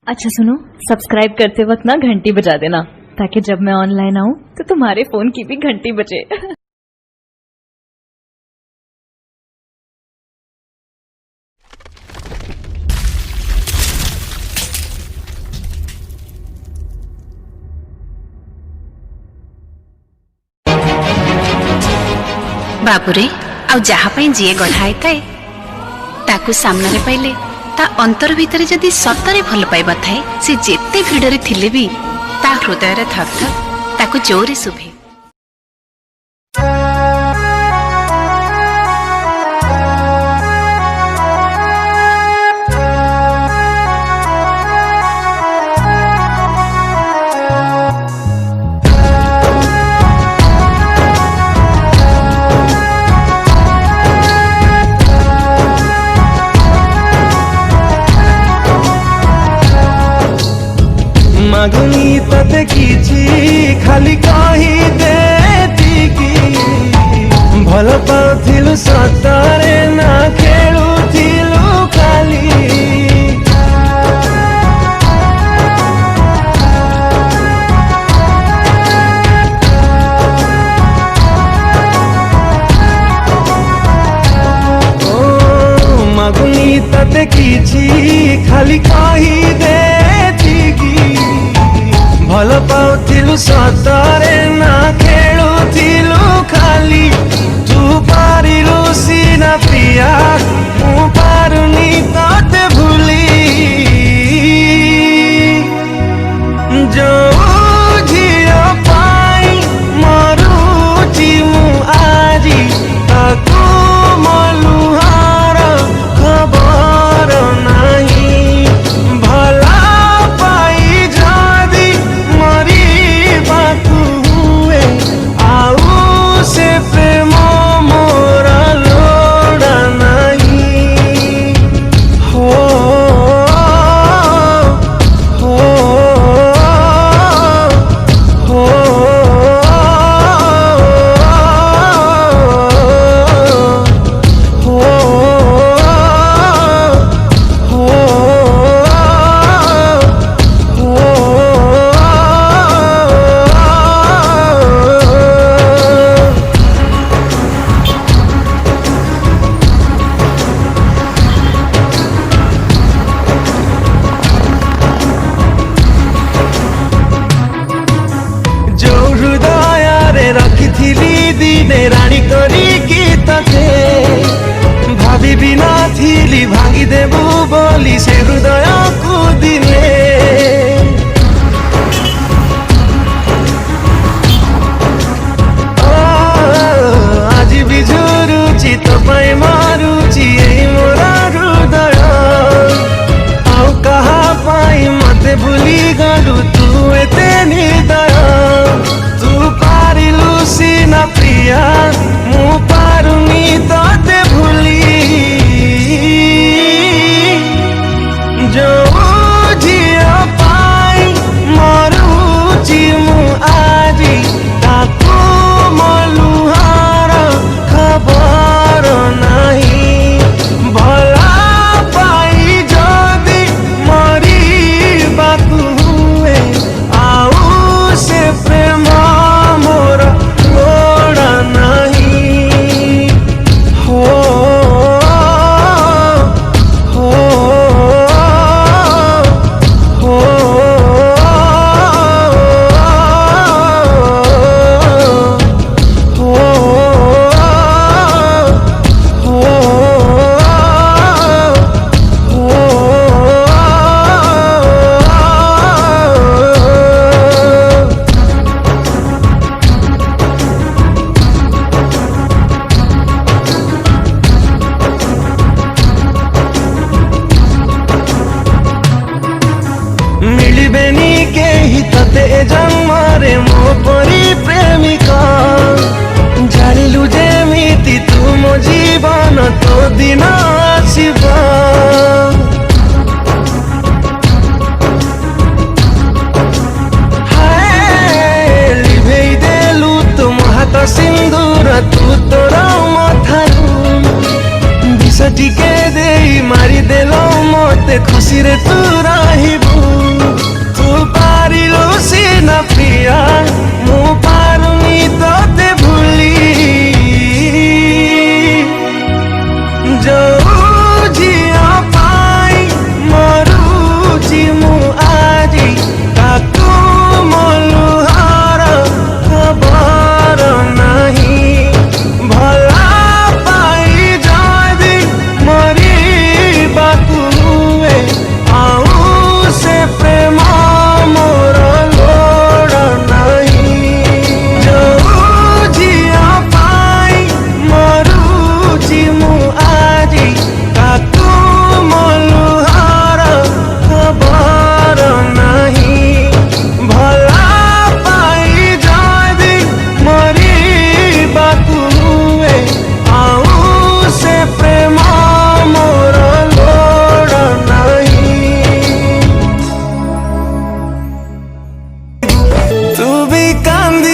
अच्छा सुनो, सब्सक्राइब करते वक्त ना घंटी बजा देना ताकि जब मैं ऑनलाइन आऊं तो तुम्हारे फोन की भी घंटी बजे। बाबुरे आउ जहा पई जिए गढ़ाई थाए ताकू सामने रे पाइले ता अंतर भितर जदि सतरे भल पाइबा थाए से जेते भिडरे थिले भी ता हृदय रे थर थर ताकू जोरे सुभे। मागुनी तते किछि खाली कही देती भल पाउथिलु सतरे ना खेलुथिलु खाली ओ मागुनी तते किछि खाली कही देती भल पाउथिलु सतरे ना खेलुथिलु खाली तू पारिलु सीना पिया मु पारुनी तते भूली जो झियो पाई मरुची मु आजी ताकू मलुहार खबर नहीं भला पाई जदी मरी बातू हुए आऊ से प्रेम मोरा लोड़ा नहीं हो हो हो जो हृदय रे रखिथिली दिने रानी करिकी तते भाभी भी नथिली भांगी देबू बोली से हृदय को दिने आज भी झुरुची तो पाई मारुची एई मोरा हृदय आउ कहा पाई मते भूली गलु तू एते निर्दय तू पारिलु सीना प्रिया मु पारुनी तते भूली जो झियो पाई मरुची मु आजी ताकू मलुहार खबर नहीं भला पाई जदी मरी बातू हुए आऊ से प्रेम मोरा लोड़ा नहीं हो हो हो मिलबेनी केही तते जन्मरे मो परी प्रेमिका जानिलु जेमिति तू मो जीवन तो दिन आसीबा हाय लिभेई देलु तुम हाथ सिंदूर तू तोर मथारू विष टिके देई मारी देलो मते खुशी रे तू रहिबू तू भी कांदी